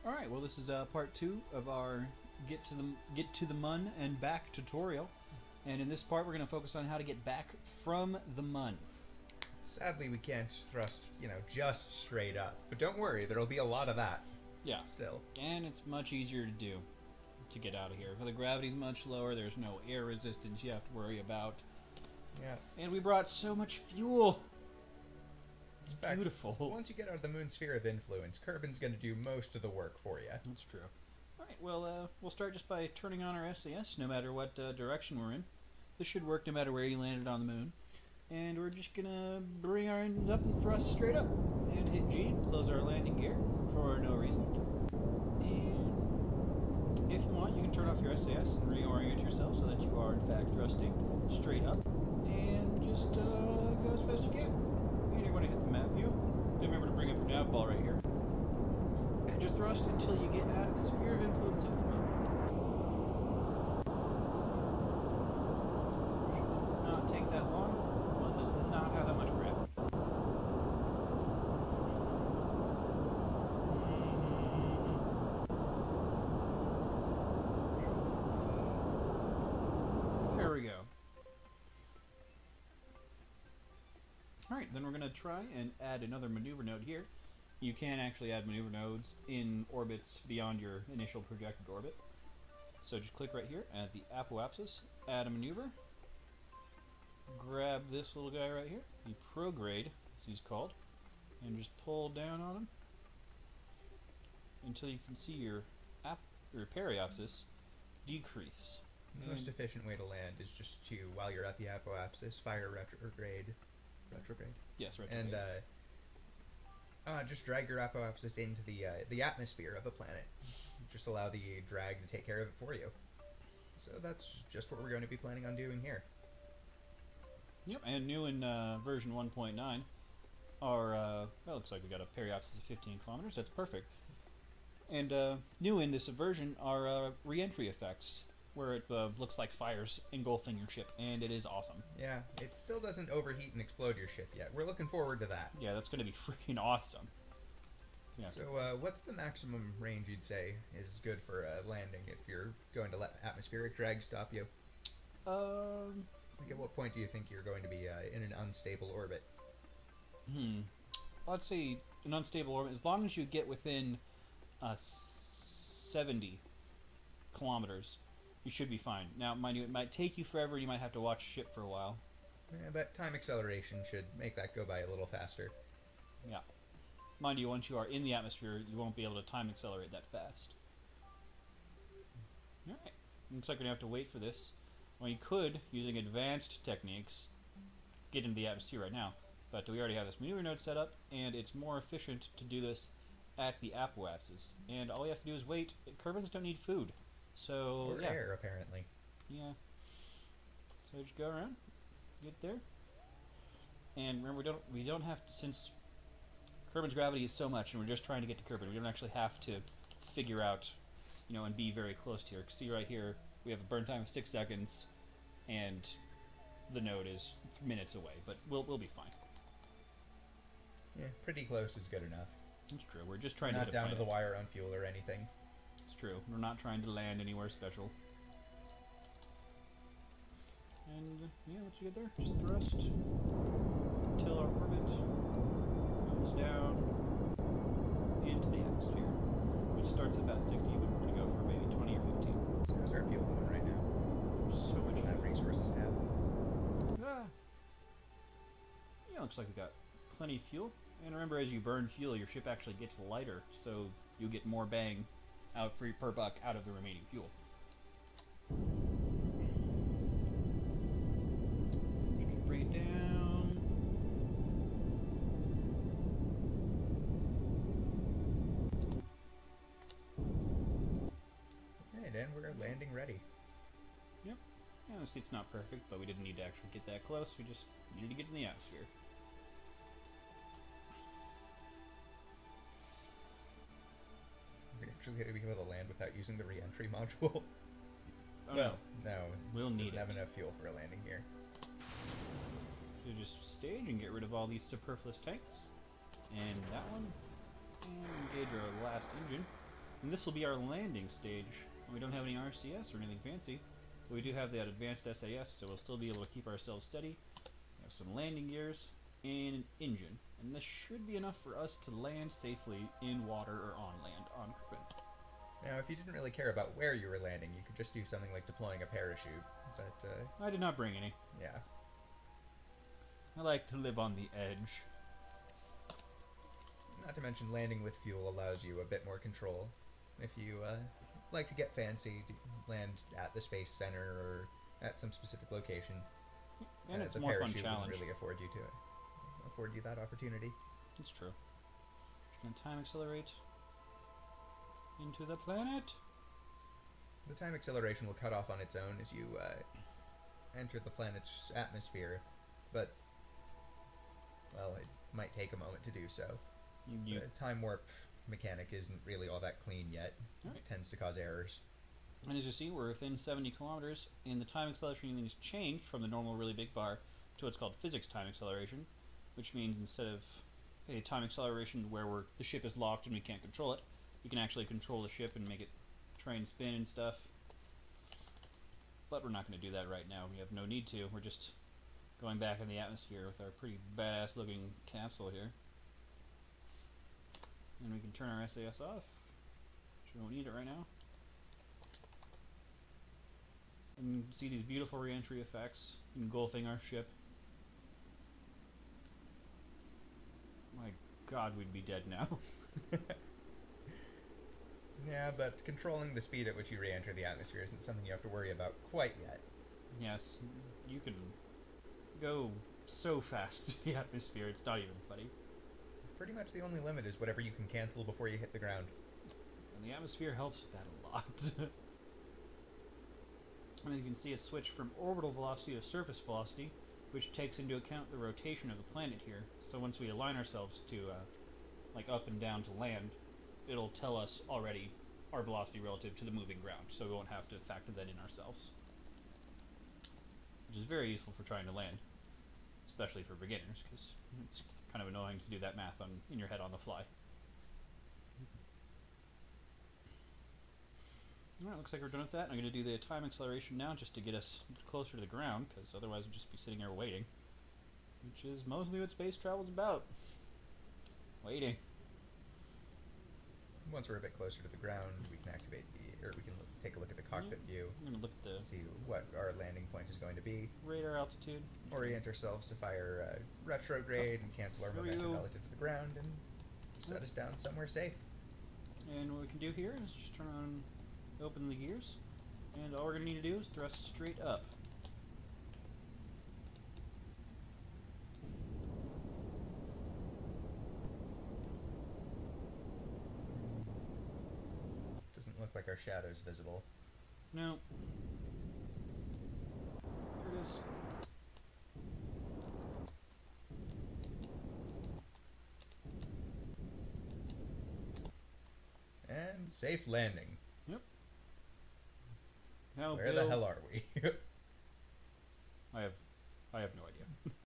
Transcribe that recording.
All right. Well, this is part 2 of our get to the mun and back tutorial, and in this part we're going to focus on how to get back from the mun. Sadly, we can't thrust, just straight up. But don't worry, there'll be a lot of that. Yeah. Still. And it's much easier to do to get out of here. The gravity's much lower. There's no air resistance you have to worry about. Yeah. And we brought so much fuel. It's In fact, beautiful. Once you get out of the moon's sphere of influence, Kerbin's going to do most of the work for you. That's true. All right. Well, we'll start just by turning on our SAS, no matter what direction we're in. This should work no matter where you landed on the moon. And we're just gonna bring our engines up and thrust straight up. And hit G, close our landing gear for no reason. And if you want, you can turn off your SAS and reorient yourself so that you are in fact thrusting straight up. And just go as fast as you can. And you're going to hit the map view. And remember to bring up your nav ball right here. And just thrust until you get out of the sphere of influence of the moon. Should not take that long. Does not have that much gravity. There we go. Alright, then we're going to try and add another maneuver node here. You can actually add maneuver nodes in orbits beyond your initial projected orbit. So just click right here, add the apoapsis, add a maneuver. Grab this little guy right here, the prograde, as he's called, and just pull down on him until you can see your periapsis decrease. The most efficient way to land is just to, while you're at the apoapsis, fire retrograde. Yes, retrograde. And just drag your apoapsis into the atmosphere of the planet. Just allow the drag to take care of it for you. So that's just what we're going to be planning on doing here. Yep, and new in version 1.9 are, well, looks like we got a periapsis of 15 kilometers. That's perfect. And new in this version are re-entry effects, where it looks like fire's engulfing your ship, and it is awesome. Yeah, it still doesn't overheat and explode your ship yet. We're looking forward to that. Yeah, that's going to be freaking awesome. Yeah. So what's the maximum range you'd say is good for landing if you're going to let atmospheric drag stop you? Like at what point do you think you're going to be in an unstable orbit? Let's say an unstable orbit, as long as you get within 70 kilometers, you should be fine. Now, mind you, it might take you forever, you might have to watch ship for a while. Yeah, but time acceleration should make that go by a little faster. Yeah. Mind you, once you are in the atmosphere, you won't be able to time accelerate that fast. Alright. Looks like we're going to have to wait for this. Well, you could, using advanced techniques, get into the atmosphere right now, but we already have this maneuver node set up, and it's more efficient to do this at the apoapsis. And all you have to do is wait. Kerbins don't need food, so or yeah. air, apparently. Yeah. So just go around, get there, and remember, we don't have to, since Kerbin's gravity is so much, and we're just trying to get to Kerbin, we don't actually have to figure out, and be very close to her. See right here. We have a burn time of 6 seconds, and the node is minutes away, but we'll be fine. Yeah, pretty close is good enough. It's true. We're just trying to not hit a down to planet. the wire on fuel or anything. It's true. We're not trying to land anywhere special. And yeah, once you get there, just thrust until our orbit goes down into the atmosphere, which starts at about 60, but we're going to go for maybe 20 or 15. So how's our fuel going right now? So much That resources tab. Yeah, looks like we got plenty of fuel. And remember, as you burn fuel, your ship actually gets lighter, so you get more bang out per buck out of the remaining fuel. Just gonna bring it down. Alright, and we're landing ready. Yep. Yeah, obviously it's not perfect, but we didn't need to actually get that close. We just needed to get in the atmosphere. We're actually going to be able to land without using the re-entry module. Oh, well, no. We'll need doesn't it. have enough fuel for a landing here. So just stage and get rid of all these superfluous tanks. And that one. And engage our last engine. And this will be our landing stage. We don't have any RCS or anything fancy, but we do have that advanced SAS, so we'll still be able to keep ourselves steady. We have some landing gears and an engine, and this should be enough for us to land safely in water or on land on Kerbal. Now, if you didn't really care about where you were landing, you could just do something like deploying a parachute, but, I did not bring any. yeah. I like to live on the edge. Not to mention landing with fuel allows you a bit more control. If you like to get fancy, land at the Space Center or at some specific location. And it's the more fun parachute challenge. wouldn't really afford you that opportunity. It's true. Just gonna time accelerate into the planet. The time acceleration will cut off on its own as you enter the planet's atmosphere, but, well, it might take a moment to do so. The time warp mechanic isn't really all that clean yet. Right. It tends to cause errors. And as you see, we're within 70 kilometers, and the time acceleration has changed from the normal really big bar to what's called physics time acceleration, which means instead of a time acceleration where the ship is locked and we can't control it, we can actually control the ship and make it try and spin and stuff. But we're not going to do that right now. We have no need to. We're just going back in the atmosphere with our pretty badass looking capsule here. And we can turn our SAS off, which we don't need it right now. And you can see these beautiful re-entry effects engulfing our ship. My god, we'd be dead now. Yeah, but controlling the speed at which you re-enter the atmosphere isn't something you have to worry about quite yet. Yes, you can go so fast through the atmosphere, it's not even funny. Pretty much the only limit is whatever you can cancel before you hit the ground. And the atmosphere helps with that a lot. And as you can see, it's switched from orbital velocity to surface velocity, which takes into account the rotation of the planet here. So once we align ourselves to, like up and down to land, it'll tell us already our velocity relative to the moving ground, so we won't have to factor that in ourselves. Which is very useful for trying to land, especially for beginners, because it's kind of annoying to do that math in your head on the fly. Alright, looks like we're done with that. I'm going to do the time acceleration now just to get us closer to the ground, because otherwise we'd just be sitting here waiting. Which is mostly what space travel's about. Waiting. Once we're a bit closer to the ground, we can take a look at the cockpit view. I'm going to look at the see what our landing point is going to be. Radar altitude. Orient ourselves to fire retrograde and cancel our momentum relative to the ground and set us down somewhere safe. And what we can do here is just turn on, open the gears, and all we're going to need to do is thrust straight up. Doesn't look like our shadow's visible. No. There it is. And safe landing. Yep. Now Where the hell are we? I have no idea.